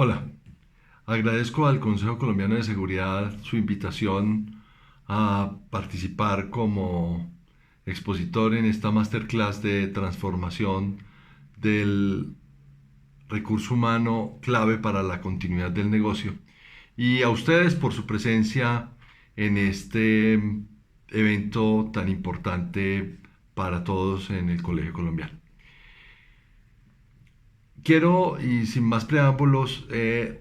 Hola, agradezco al Consejo Colombiano de Seguridad su invitación a participar como expositor en esta masterclass de transformación del recurso humano clave para la continuidad del negocio y a ustedes por su presencia en este evento tan importante para todos en el Colegio Colombiano. Quiero, y sin más preámbulos,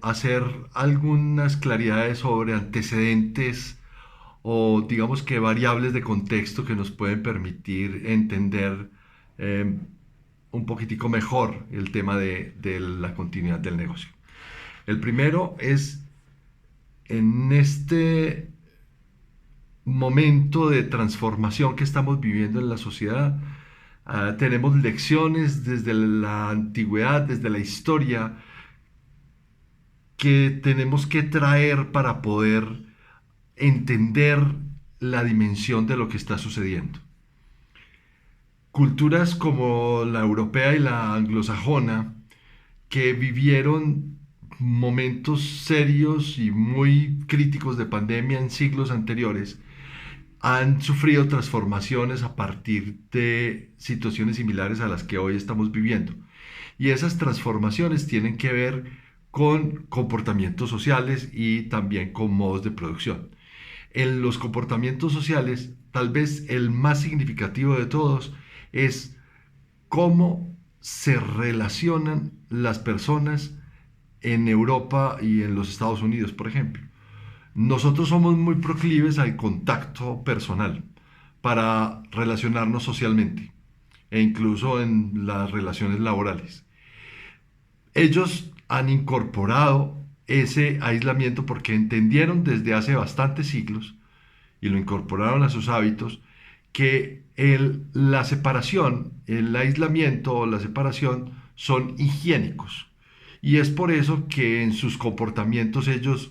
hacer algunas claridades sobre antecedentes o digamos que variables de contexto que nos pueden permitir entender eh, un poquitico mejor el tema de la continuidad del negocio. El primero es en este momento de transformación que estamos viviendo en la sociedad. Tenemos lecciones desde la antigüedad, desde la historia, que tenemos que traer para poder entender la dimensión de lo que está sucediendo. Culturas como la europea y la anglosajona, que vivieron momentos serios y muy críticos de pandemia en siglos anteriores, han sufrido transformaciones a partir de situaciones similares a las que hoy estamos viviendo. Y esas transformaciones tienen que ver con comportamientos sociales y también con modos de producción. En los comportamientos sociales, tal vez el más significativo de todos es cómo se relacionan las personas en Europa y en los Estados Unidos, por ejemplo. Nosotros somos muy proclives al contacto personal para relacionarnos socialmente e incluso en las relaciones laborales. Ellos han incorporado ese aislamiento porque entendieron desde hace bastantes siglos y lo incorporaron a sus hábitos que la separación, el aislamiento o la separación son higiénicos. Y es por eso que en sus comportamientos ellos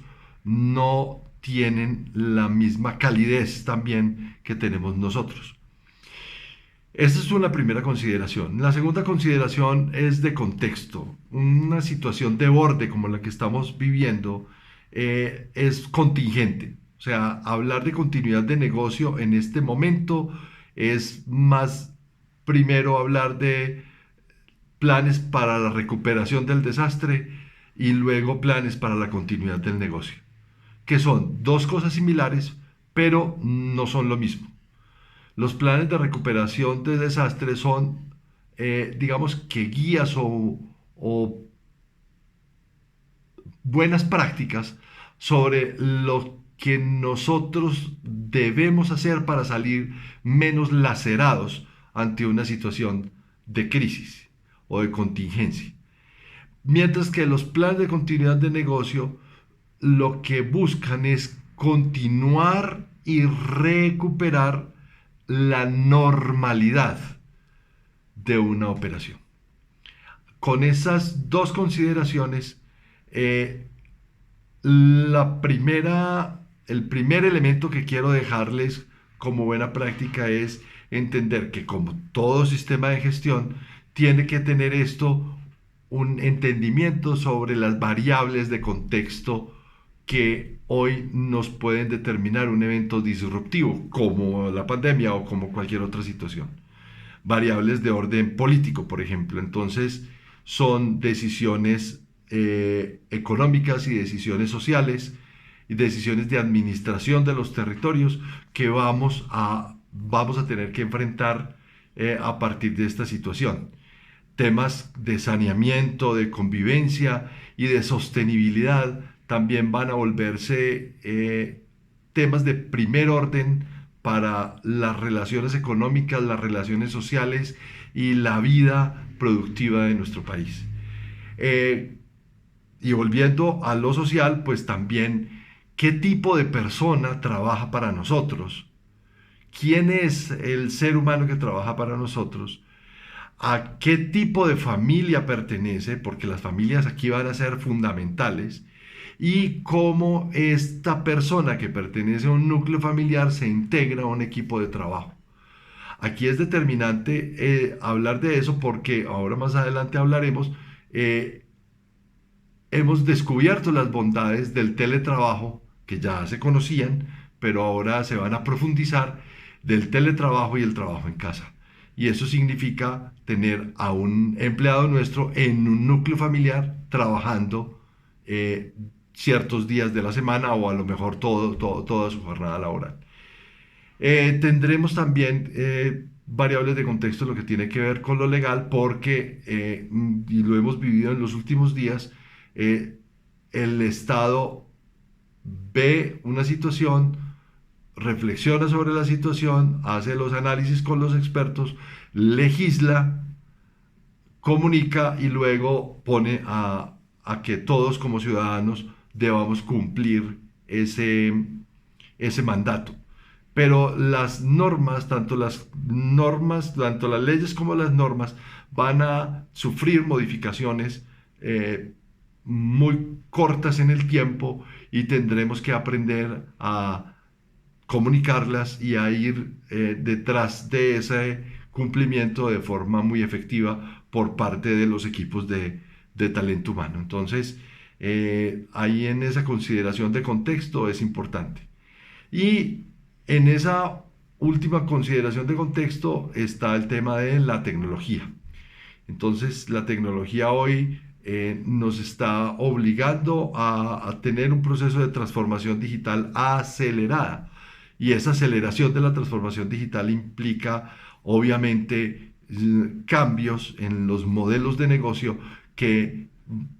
no tienen la misma calidez también que tenemos nosotros. Esa es una primera consideración. La segunda consideración es de contexto. Una situación de borde como la que estamos viviendo es contingente. O sea, hablar de continuidad de negocio en este momento es más primero hablar de planes para la recuperación del desastre y luego planes para la continuidad del negocio, que son dos cosas similares, pero no son lo mismo. Los planes de recuperación de desastres son, digamos que guías o buenas prácticas sobre lo que nosotros debemos hacer para salir menos lacerados ante una situación de crisis o de contingencia. Mientras que los planes de continuidad de negocio lo que buscan es continuar y recuperar la normalidad de una operación. Con esas dos consideraciones, eh, el primer elemento que quiero dejarles como buena práctica es entender que como todo sistema de gestión, tiene que tener esto un entendimiento sobre las variables de contexto que hoy nos pueden determinar un evento disruptivo, como la pandemia o como cualquier otra situación. Variables de orden político, por ejemplo. Entonces, son decisiones económicas y decisiones sociales y decisiones de administración de los territorios que vamos a tener que enfrentar a partir de esta situación. Temas de saneamiento, de convivencia y de sostenibilidad también van a volverse temas de primer orden para las relaciones económicas, las relaciones sociales y la vida productiva de nuestro país. Eh, y volviendo a lo social, pues también qué tipo de persona trabaja para nosotros, quién es el ser humano que trabaja para nosotros, a qué tipo de familia pertenece, porque las familias aquí van a ser fundamentales, y cómo esta persona que pertenece a un núcleo familiar se integra a un equipo de trabajo. Aquí es determinante hablar de eso porque ahora más adelante hablaremos. hemos descubierto las bondades del teletrabajo que ya se conocían, pero ahora se van a profundizar del teletrabajo y el trabajo en casa. Y eso significa tener a un empleado nuestro en un núcleo familiar trabajando ciertos días de la semana o a lo mejor toda su jornada laboral. Tendremos también variables de contexto en lo que tiene que ver con lo legal porque, y lo hemos vivido en los últimos días, el Estado ve una situación, reflexiona sobre la situación, hace los análisis con los expertos, legisla, comunica y luego pone a que todos como ciudadanos debamos cumplir ese mandato. Pero tanto las leyes como las normas van a sufrir modificaciones muy cortas en el tiempo y tendremos que aprender a comunicarlas y a ir detrás de ese cumplimiento de forma muy efectiva por parte de los equipos de talento humano. Entonces, ahí en esa consideración de contexto es importante. Y en esa última consideración de contexto está el tema de la tecnología. Entonces, la tecnología hoy nos está obligando a tener un proceso de transformación digital acelerada. Y esa aceleración de la transformación digital implica, obviamente, cambios en los modelos de negocio que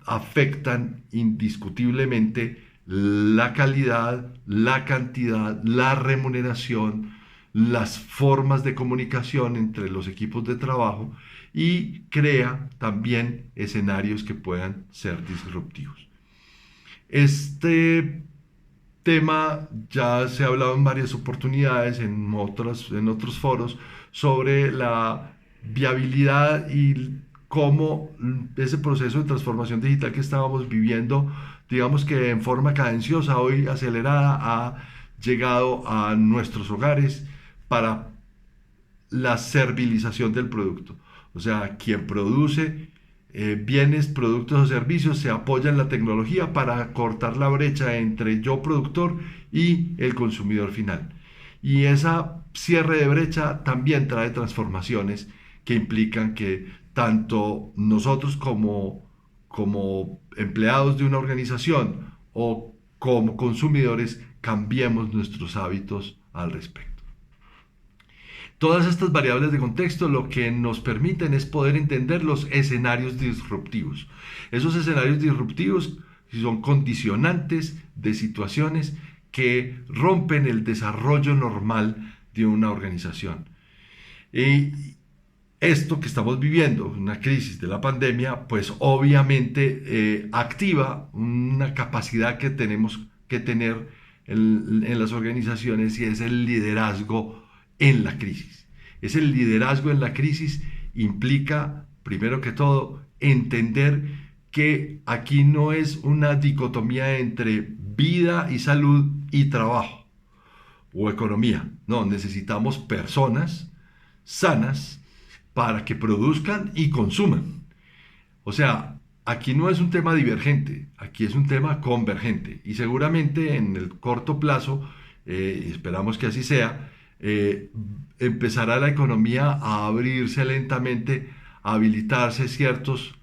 afectan indiscutiblemente la calidad, la cantidad, la remuneración, las formas de comunicación entre los equipos de trabajo y crea también escenarios que puedan ser disruptivos. Este tema ya se ha hablado en varias oportunidades, en otros foros, sobre la viabilidad y cómo ese proceso de transformación digital que estábamos viviendo, digamos que en forma cadenciosa, hoy acelerada, ha llegado a nuestros hogares para la servilización del producto. O sea, quien produce bienes, productos o servicios se apoya en la tecnología para cortar la brecha entre yo productor y el consumidor final. Y esa cierre de brecha también trae transformaciones que implican que tanto nosotros como empleados de una organización o como consumidores cambiemos nuestros hábitos al respecto. Todas estas variables de contexto lo que nos permiten es poder entender los escenarios disruptivos. Esos escenarios disruptivos son condicionantes de situaciones que rompen el desarrollo normal de una organización. Y esto que estamos viviendo, una crisis de la pandemia, pues obviamente activa una capacidad que tenemos que tener en las organizaciones y es el liderazgo en la crisis. Ese liderazgo en la crisis implica, primero que todo, entender que aquí no es una dicotomía entre vida y salud y trabajo o economía. No, necesitamos personas sanas para que produzcan y consuman. O sea, aquí no es un tema divergente, aquí es un tema convergente. Y seguramente en el corto plazo, esperamos que así sea, empezará la economía a abrirse lentamente, a habilitarse ciertos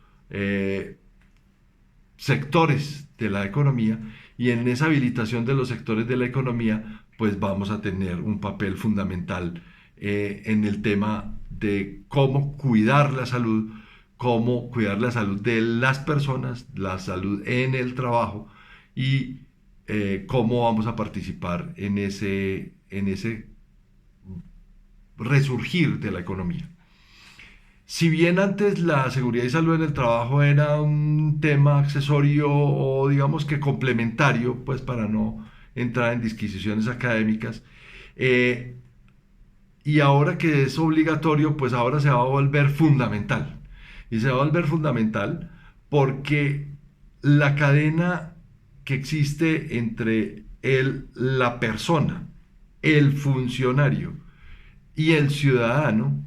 sectores de la economía y en esa habilitación de los sectores de la economía pues vamos a tener un papel fundamental en el tema de cómo cuidar la salud de las personas, la salud en el trabajo y cómo vamos a participar en ese resurgir de la economía. Si bien antes la seguridad y salud en el trabajo era un tema accesorio o digamos que complementario, pues para no entrar en disquisiciones académicas, y ahora que es obligatorio, pues ahora se va a volver fundamental. Y se va a volver fundamental porque la cadena que existe entre la persona, el funcionario y el ciudadano,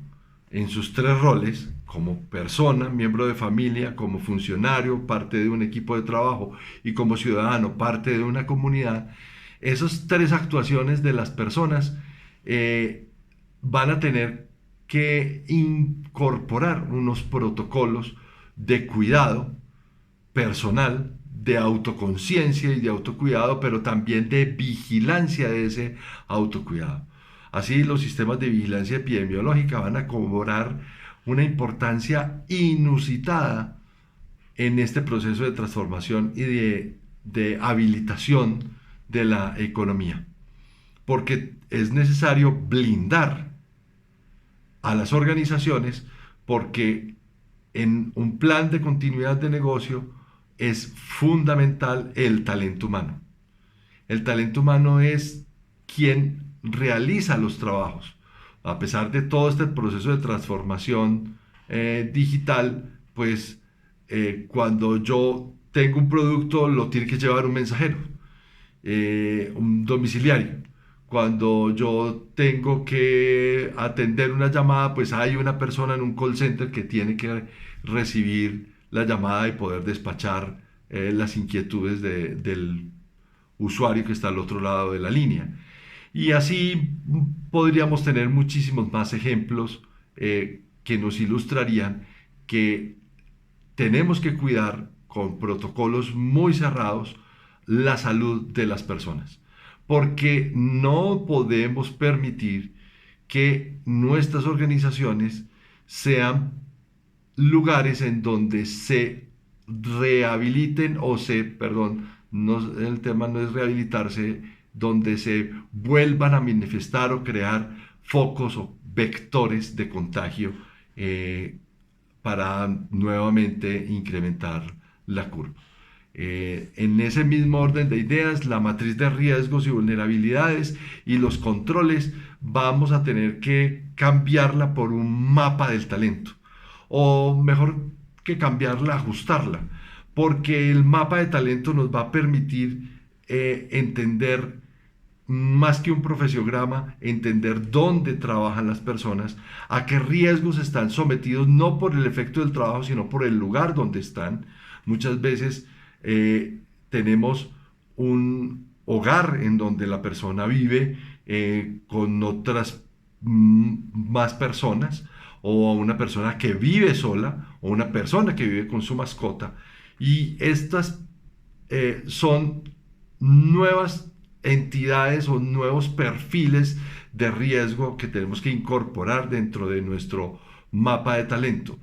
en sus tres roles, como persona, miembro de familia, como funcionario, parte de un equipo de trabajo y como ciudadano, parte de una comunidad, esas tres actuaciones de las personas van a tener que incorporar unos protocolos de cuidado personal, de autoconciencia y de autocuidado, pero también de vigilancia de ese autocuidado. Así, los sistemas de vigilancia epidemiológica van a cobrar una importancia inusitada en este proceso de transformación y de habilitación de la economía, porque es necesario blindar a las organizaciones, porque en un plan de continuidad de negocio es fundamental el talento humano. El talento humano es quien realiza los trabajos. A pesar de todo este proceso de transformación digital, pues cuando yo tengo un producto lo tiene que llevar un mensajero, un domiciliario. Cuando yo tengo que atender una llamada, pues hay una persona en un call center que tiene que recibir la llamada y poder despachar las inquietudes del usuario que está al otro lado de la línea. Y así podríamos tener muchísimos más ejemplos que nos ilustrarían que tenemos que cuidar con protocolos muy cerrados la salud de las personas, porque no podemos permitir que nuestras organizaciones sean lugares en donde se rehabiliten o se, perdón, no, el tema no es rehabilitarse, donde se vuelvan a manifestar o crear focos o vectores de contagio para nuevamente incrementar la curva. En ese mismo orden de ideas, la matriz de riesgos y vulnerabilidades y los controles vamos a tener que cambiarla por un mapa del talento, o mejor que cambiarla, ajustarla, porque el mapa de talento nos va a permitir entender más que un profesiograma, entender dónde trabajan las personas, a qué riesgos están sometidos, no por el efecto del trabajo, sino por el lugar donde están. Muchas veces tenemos un hogar en donde la persona vive con otras más personas, o una persona que vive sola, o una persona que vive con su mascota. Y estas son nuevas entidades o nuevos perfiles de riesgo que tenemos que incorporar dentro de nuestro mapa de talento.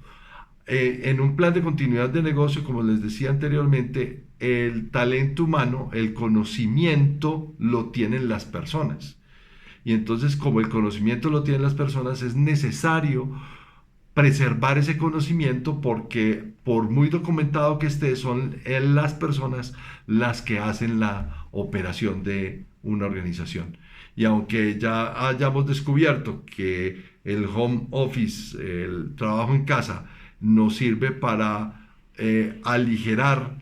En un plan de continuidad de negocio, como les decía anteriormente, el talento humano, el conocimiento lo tienen las personas. Y entonces, como el conocimiento lo tienen las personas, es necesario preservar ese conocimiento, porque por muy documentado que esté, son las personas las que hacen la operación de una organización. Y aunque ya hayamos descubierto que el home office, el trabajo en casa, nos sirve para aligerar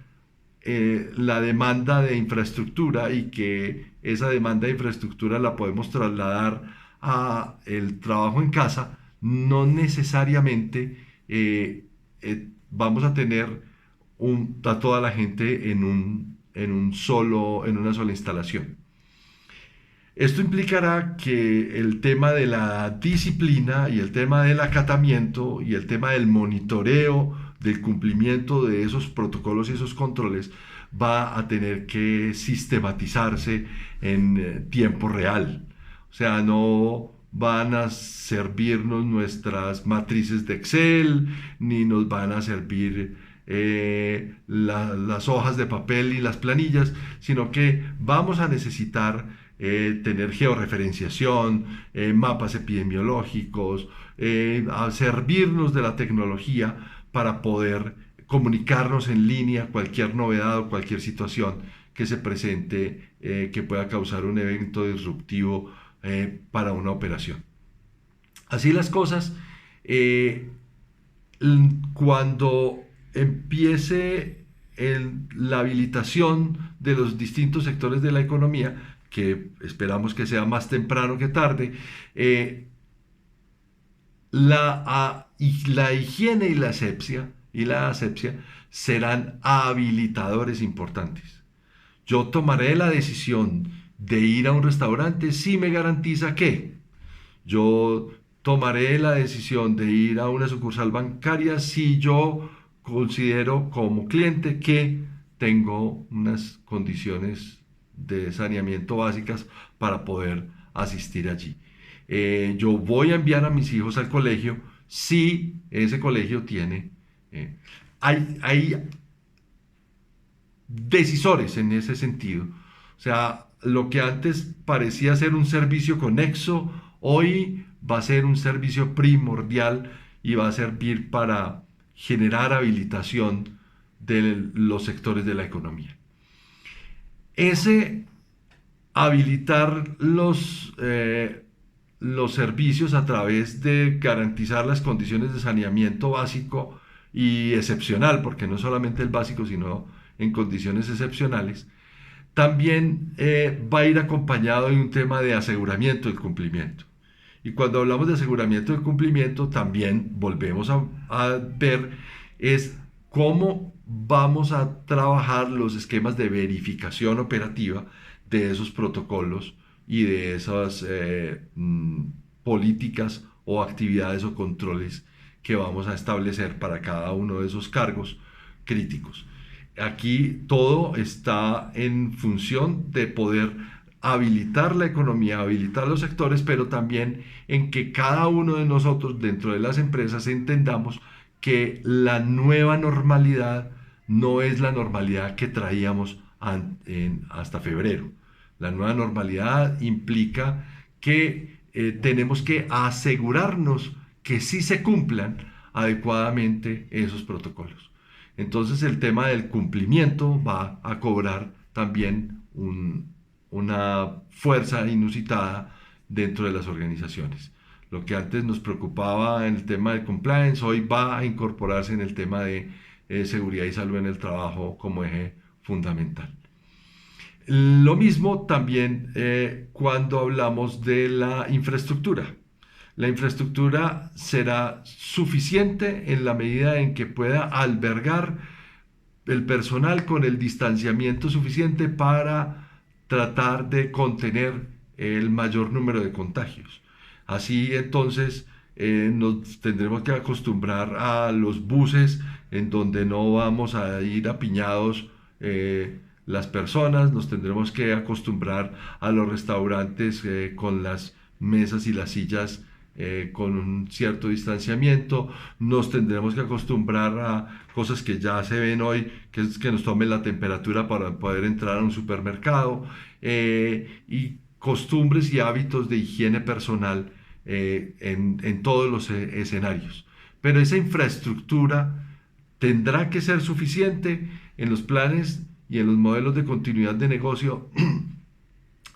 la demanda de infraestructura, y que esa demanda de infraestructura la podemos trasladar a el trabajo en casa, no necesariamente vamos a tener a toda la gente en una sola instalación. Esto implicará que el tema de la disciplina y el tema del acatamiento y el tema del monitoreo del cumplimiento de esos protocolos y esos controles va a tener que sistematizarse en tiempo real. O sea, no van a servirnos nuestras matrices de Excel, ni nos van a servir las hojas de papel y las planillas, sino que vamos a necesitar tener georreferenciación, mapas epidemiológicos, a servirnos de la tecnología para poder comunicarnos en línea cualquier novedad o cualquier situación que se presente que pueda causar un evento disruptivo para una operación. Así las cosas, cuando empiece la habilitación de los distintos sectores de la economía, que esperamos que sea más temprano que tarde, la higiene y la asepsia serán habilitadores importantes. Yo tomaré la decisión de ir a un restaurante si me garantiza que yo tomaré la decisión de ir a una sucursal bancaria si yo considero como cliente que tengo unas condiciones de saneamiento básicas para poder asistir allí. Yo voy a enviar a mis hijos al colegio si ese colegio tiene... eh, hay decisores en ese sentido. O sea, lo que antes parecía ser un servicio conexo, hoy va a ser un servicio primordial y va a servir para generar habilitación de los sectores de la economía. Ese habilitar los servicios a través de garantizar las condiciones de saneamiento básico y excepcional, porque no solamente el básico, sino en condiciones excepcionales, también va a ir acompañado de un tema de aseguramiento del cumplimiento. Y cuando hablamos de aseguramiento del cumplimiento, también volvemos a ver es cómo vamos a trabajar los esquemas de verificación operativa de esos protocolos y de esas políticas o actividades o controles que vamos a establecer para cada uno de esos cargos críticos. Aquí todo está en función de poder habilitar la economía, habilitar los sectores, pero también en que cada uno de nosotros dentro de las empresas entendamos que la nueva normalidad no es la normalidad que traíamos hasta febrero. La nueva normalidad implica que tenemos que asegurarnos que sí se cumplan adecuadamente esos protocolos. Entonces el tema del cumplimiento va a cobrar también una fuerza inusitada dentro de las organizaciones. Lo que antes nos preocupaba en el tema de compliance, hoy va a incorporarse en el tema de seguridad y salud en el trabajo como eje fundamental. Lo mismo también cuando hablamos de la infraestructura. La infraestructura será suficiente en la medida en que pueda albergar el personal con el distanciamiento suficiente para tratar de contener el mayor número de contagios. Así entonces nos tendremos que acostumbrar a los buses en donde no vamos a ir apiñados las personas, nos tendremos que acostumbrar a los restaurantes con las mesas y las sillas con un cierto distanciamiento, nos tendremos que acostumbrar a cosas que ya se ven hoy, que es que nos tomen la temperatura para poder entrar a un supermercado, y costumbres y hábitos de higiene personal en todos los escenarios. Pero esa infraestructura tendrá que ser suficiente en los planes y en los modelos de continuidad de negocio.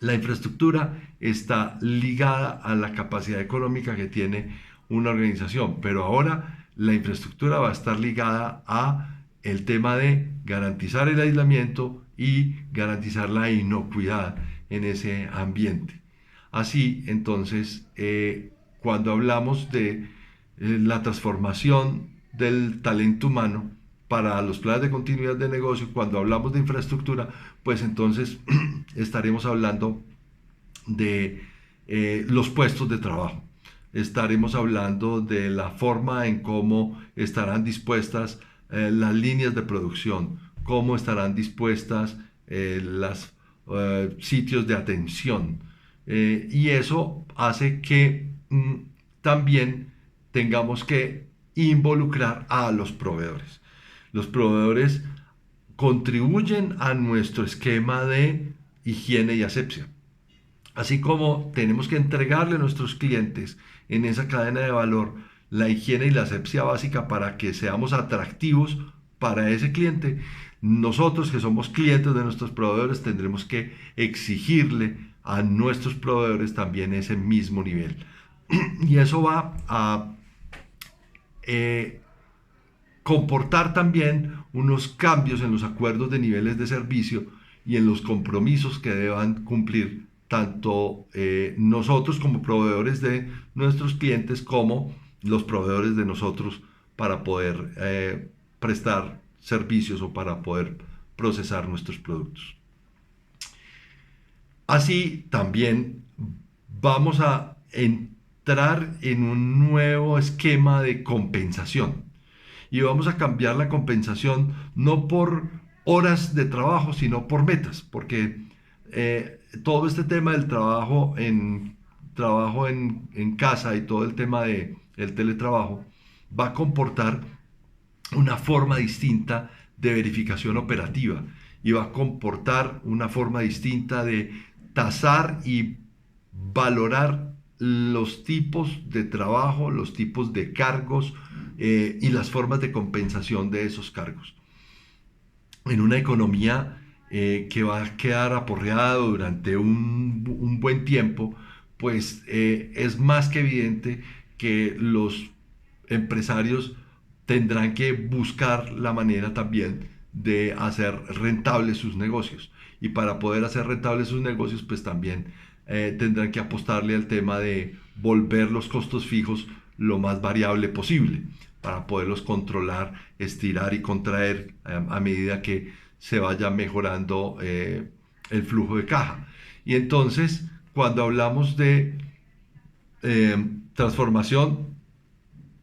La infraestructura está ligada a la capacidad económica que tiene una organización, pero ahora la infraestructura va a estar ligada a el tema de garantizar el aislamiento y garantizar la inocuidad en ese ambiente. Así, entonces, cuando hablamos de la transformación del talento humano para los planes de continuidad de negocio, cuando hablamos de infraestructura, pues entonces estaremos hablando de los puestos de trabajo. Estaremos hablando de la forma en cómo estarán dispuestas las líneas de producción, cómo estarán dispuestas los sitios de atención. Y eso hace que también tengamos que involucrar a los proveedores. Los proveedores contribuyen a nuestro esquema de higiene y asepsia. Así como tenemos que entregarle a nuestros clientes en esa cadena de valor la higiene y la asepsia básica para que seamos atractivos para ese cliente, nosotros que somos clientes de nuestros proveedores tendremos que exigirle a nuestros proveedores también ese mismo nivel. Y eso va a comportar también unos cambios en los acuerdos de niveles de servicio y en los compromisos que deban cumplir tanto nosotros como proveedores de nuestros clientes como los proveedores de nosotros para poder prestar servicios o para poder procesar nuestros productos. Así también vamos a entrar en un nuevo esquema de compensación y vamos a cambiar la compensación no por horas de trabajo, sino por metas, porque todo este tema del trabajo en casa y todo el tema del teletrabajo va a comportar una forma distinta de verificación operativa y va a comportar una forma distinta de tasar y valorar los tipos de trabajo, los tipos de cargos y las formas de compensación de esos cargos. En una economía que va a quedar aporreada durante un buen tiempo, pues es más que evidente que los empresarios tendrán que buscar la manera también de hacer rentables sus negocios. Y para poder hacer rentables sus negocios, pues también tendrán que apostarle al tema de volver los costos fijos lo más variable posible para poderlos controlar, estirar y contraer a medida que se vaya mejorando el flujo de caja. Y entonces, cuando hablamos de transformación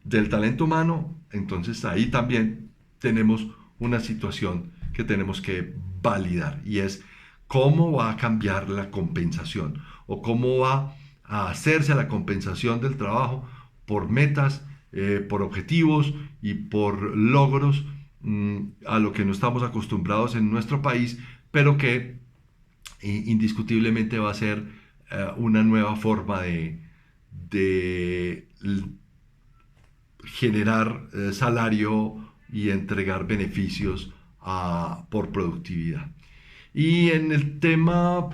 del talento humano, entonces ahí también tenemos una situación que tenemos que validar y es cómo va a cambiar la compensación o cómo va a hacerse la compensación del trabajo por metas, por objetivos y por logros a lo que no estamos acostumbrados en nuestro país, pero que indiscutiblemente va a ser una nueva forma de generar salario y entregar beneficios por productividad. Y en el tema,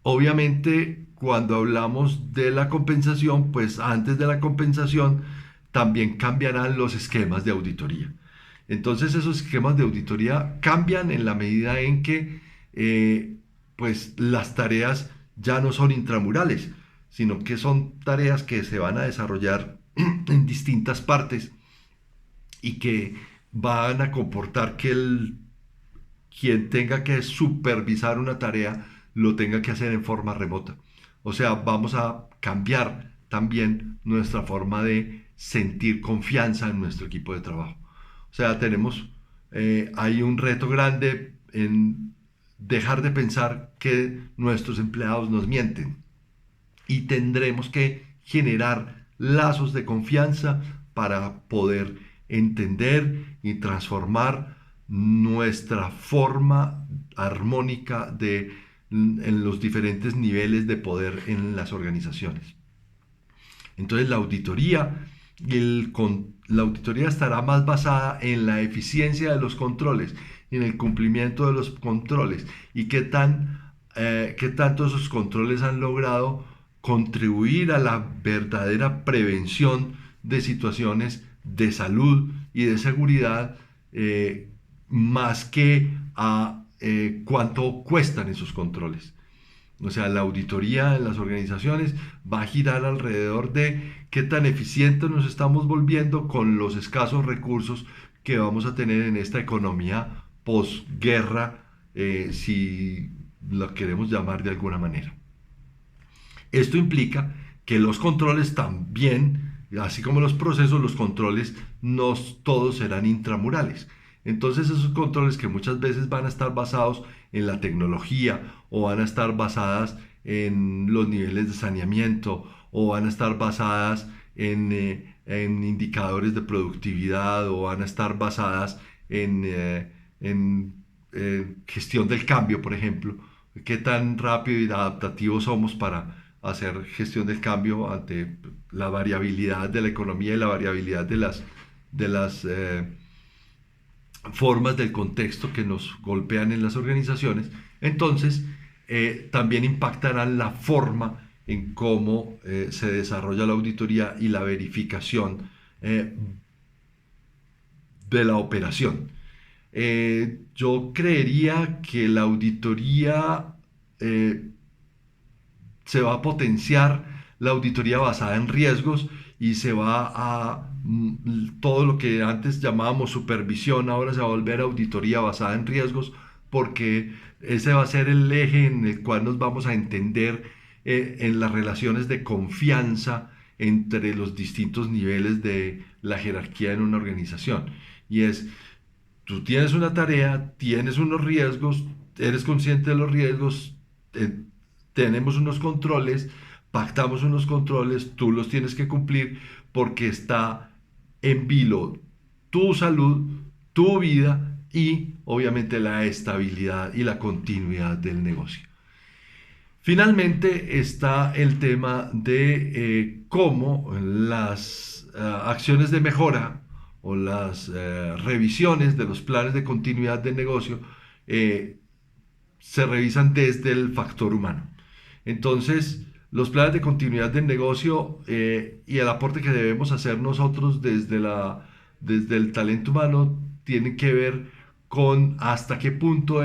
obviamente, cuando hablamos de la compensación, pues antes de la compensación también cambiarán los esquemas de auditoría. Entonces esos esquemas de auditoría cambian en la medida en que pues las tareas ya no son intramurales, sino que son tareas que se van a desarrollar en distintas partes y que van a comportar que quien tenga que supervisar una tarea lo tenga que hacer en forma remota. O sea, vamos a cambiar también nuestra forma de sentir confianza en nuestro equipo de trabajo. O sea, hay un reto grande en dejar de pensar que nuestros empleados nos mienten y tendremos que generar lazos de confianza para poder entender y transformar nuestra forma armónica en los diferentes niveles de poder en las organizaciones. Entonces la auditoría estará más basada en la eficiencia de los controles, en el cumplimiento de los controles y qué tanto esos controles han logrado contribuir a la verdadera prevención de situaciones de salud y de seguridad, más que a cuánto cuestan esos controles. O sea, la auditoría en las organizaciones va a girar alrededor de qué tan eficientes nos estamos volviendo con los escasos recursos que vamos a tener en esta economía posguerra, si lo queremos llamar de alguna manera. Esto implica que los controles también, así como los procesos, los controles no todos serán intramurales. Entonces esos controles que muchas veces van a estar basados en la tecnología o van a estar basadas en los niveles de saneamiento o van a estar basadas en indicadores de productividad o van a estar basadas en gestión del cambio, por ejemplo. Qué tan rápido y adaptativos somos para hacer gestión del cambio ante la variabilidad de la economía y la variabilidad de las formas del contexto que nos golpean en las organizaciones. Entonces, también impactarán la forma en cómo se desarrolla la auditoría y la verificación de la operación. Yo creería que la auditoría se va a potenciar, la auditoría basada en riesgos y se va a todo lo que antes llamábamos supervisión, ahora se va a volver auditoría basada en riesgos, porque ese va a ser el eje en el cual nos vamos a entender en las relaciones de confianza entre los distintos niveles de la jerarquía en una organización. Y es, tú tienes una tarea, tienes unos riesgos, eres consciente de los riesgos, tenemos unos controles, pactamos unos controles, tú los tienes que cumplir porque está en vilo tu salud, tu vida y obviamente la estabilidad y la continuidad del negocio. Finalmente está el tema de cómo las acciones de mejora o las revisiones de los planes de continuidad del negocio eh, se revisan desde el factor humano. Entonces, los planes de continuidad del negocio y el aporte que debemos hacer nosotros desde el talento humano tienen que ver con hasta qué punto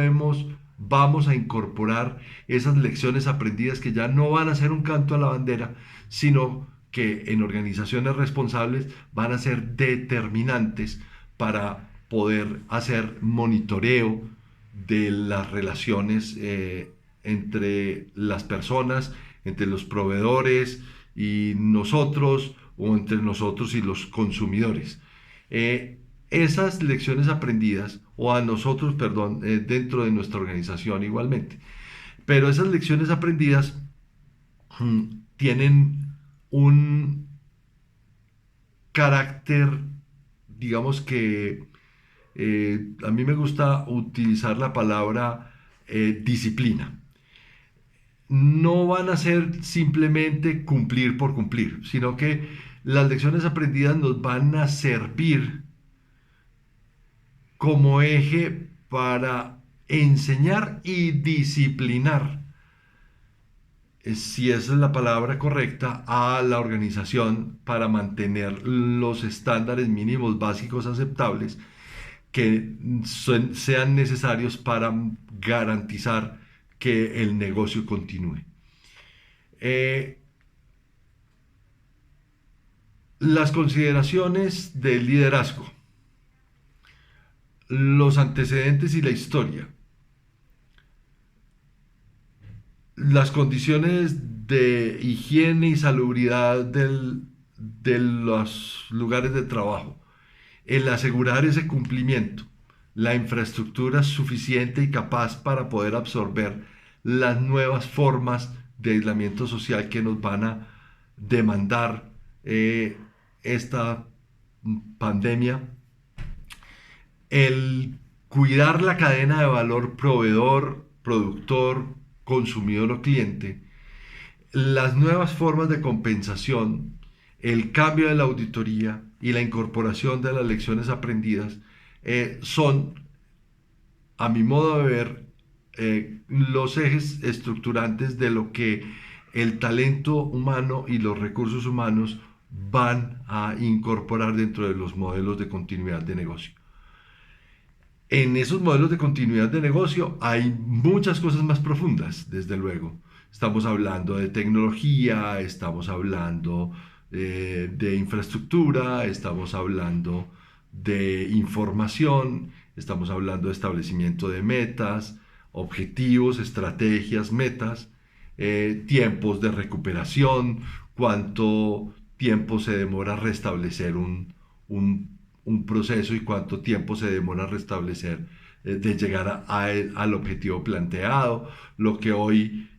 vamos a incorporar esas lecciones aprendidas que ya no van a ser un canto a la bandera, sino que en organizaciones responsables van a ser determinantes para poder hacer monitoreo de las relaciones entre las personas, entre los proveedores y nosotros, o entre nosotros y los consumidores. Esas lecciones aprendidas, o a nosotros, perdón, dentro de nuestra organización igualmente, pero esas lecciones aprendidas tienen un carácter, digamos que a mí me gusta utilizar la palabra disciplina. No van a ser simplemente cumplir por cumplir, sino que las lecciones aprendidas nos van a servir como eje para enseñar y disciplinar, si esa es la palabra correcta, a la organización para mantener los estándares mínimos básicos aceptables que sean necesarios para garantizar que el negocio continúe. Las consideraciones del liderazgo, los antecedentes y la historia, las condiciones de higiene y salubridad de los lugares de trabajo, el asegurar ese cumplimiento, la infraestructura suficiente y capaz para poder absorber las nuevas formas de aislamiento social que nos van a demandar esta pandemia, el cuidar la cadena de valor proveedor, productor, consumidor o cliente, las nuevas formas de compensación, el cambio de la auditoría y la incorporación de las lecciones aprendidas son, a mi modo de ver, los ejes estructurantes de lo que el talento humano y los recursos humanos van a incorporar dentro de los modelos de continuidad de negocio. En esos modelos de continuidad de negocio hay muchas cosas más profundas, desde luego. Estamos hablando de tecnología, estamos hablando de infraestructura, estamos hablando de información, estamos hablando de establecimiento de metas, objetivos, estrategias, metas, tiempos de recuperación, cuánto tiempo se demora restablecer un proceso y cuánto tiempo se demora restablecer de llegar al objetivo planteado, lo que hoy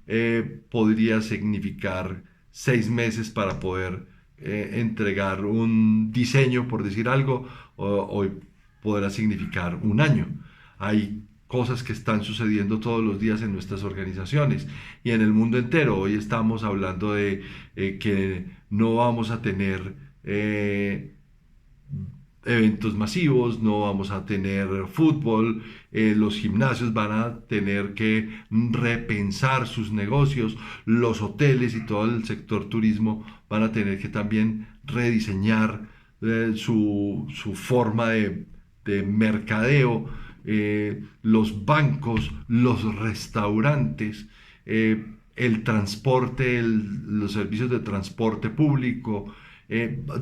podría significar 6 meses para poder entregar un diseño, por decir algo, hoy podrá significar un año. Hay cosas que están sucediendo todos los días en nuestras organizaciones y en el mundo entero. Hoy estamos hablando de que no vamos a tener eventos masivos, no vamos a tener fútbol, los gimnasios van a tener que repensar sus negocios, los hoteles y todo el sector turismo van a tener que también rediseñar su forma de mercadeo, los bancos, los restaurantes, el transporte, los servicios de transporte público,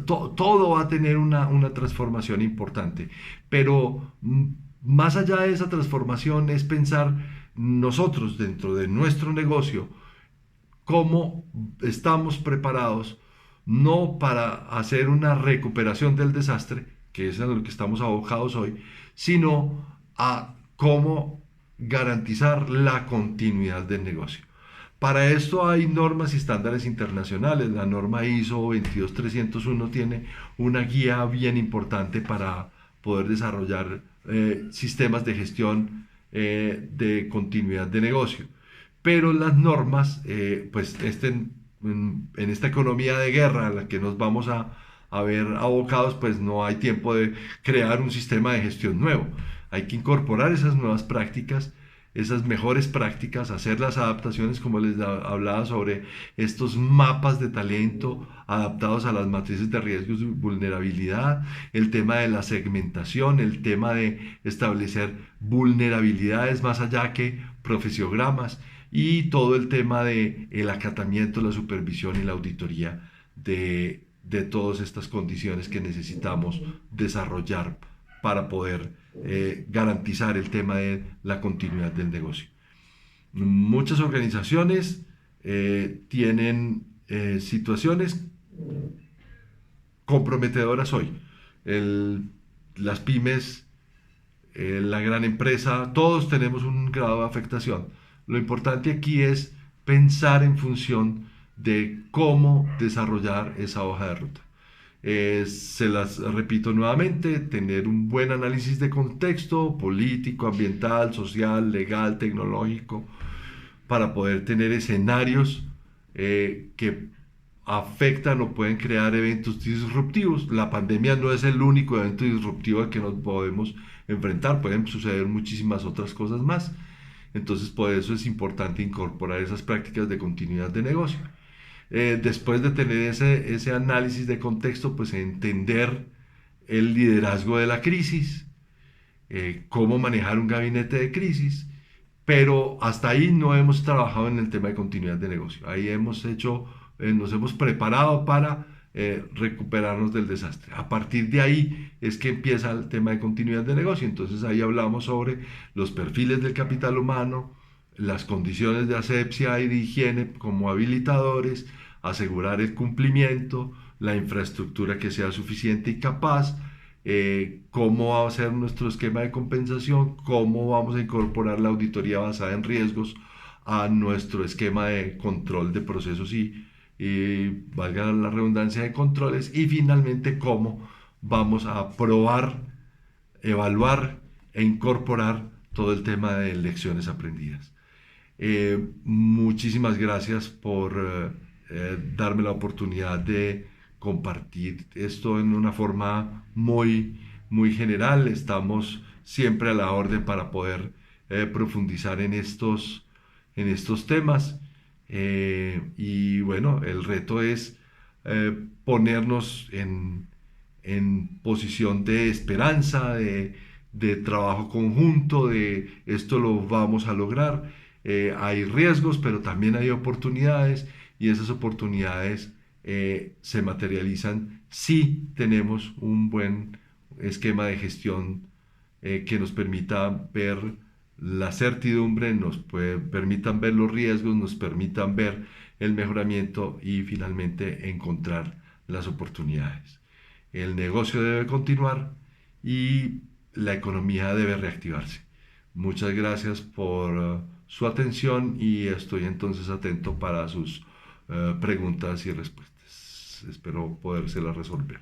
Todo va a tener una transformación importante, pero más allá de esa transformación es pensar nosotros dentro de nuestro negocio cómo estamos preparados no para hacer una recuperación del desastre, que es a lo que estamos abocados hoy, sino a cómo garantizar la continuidad del negocio. Para esto hay normas y estándares internacionales. La norma ISO 22301 tiene una guía bien importante para poder desarrollar sistemas de gestión de continuidad de negocio. Pero las normas, en esta economía de guerra en la que nos vamos a ver abocados, pues no hay tiempo de crear un sistema de gestión nuevo. Hay que incorporar esas nuevas prácticas, esas mejores prácticas, hacer las adaptaciones, como les hablaba, sobre estos mapas de talento adaptados a las matrices de riesgos y vulnerabilidad, el tema de la segmentación, el tema de establecer vulnerabilidades más allá que profesiogramas, y todo el tema de el acatamiento, la supervisión y la auditoría de todas estas condiciones que necesitamos desarrollar para poder garantizar el tema de la continuidad del negocio. Muchas organizaciones tienen situaciones comprometedoras hoy. Las pymes, la gran empresa, todos tenemos un grado de afectación. Lo importante aquí es pensar en función de cómo desarrollar esa hoja de ruta. Se las repito nuevamente: tener un buen análisis de contexto político, ambiental, social, legal, tecnológico, para poder tener escenarios que afectan o pueden crear eventos disruptivos. La pandemia no es el único evento disruptivo al que nos podemos enfrentar, pueden suceder muchísimas otras cosas más. Entonces, por eso es importante incorporar esas prácticas de continuidad de negocio. Después de tener ese análisis de contexto, pues entender el liderazgo de la crisis, cómo manejar un gabinete de crisis, pero hasta ahí no hemos trabajado en el tema de continuidad de negocio. Ahí nos hemos preparado para recuperarnos del desastre. A partir de ahí es que empieza el tema de continuidad de negocio. Entonces ahí hablamos sobre los perfiles del capital humano, las condiciones de asepsia y de higiene como habilitadores, asegurar el cumplimiento, la infraestructura que sea suficiente y capaz, cómo va a ser nuestro esquema de compensación, cómo vamos a incorporar la auditoría basada en riesgos a nuestro esquema de control de procesos y valga la redundancia, de controles, y finalmente cómo vamos a probar, evaluar e incorporar todo el tema de lecciones aprendidas. Muchísimas gracias por darme la oportunidad de compartir esto en una forma muy general. Estamos siempre a la orden para poder profundizar en estos temas. Y bueno, el reto es ponernos en posición de esperanza, de trabajo conjunto, de esto lo vamos a lograr. Hay riesgos, pero también hay oportunidades, y esas oportunidades se materializan si tenemos un buen esquema de gestión que nos permita ver la certidumbre, permitan ver los riesgos, nos permitan ver el mejoramiento y finalmente encontrar las oportunidades. El negocio debe continuar y la economía debe reactivarse. Muchas gracias por su atención, y estoy entonces atento para sus preguntas y respuestas. Espero podérselas resolver.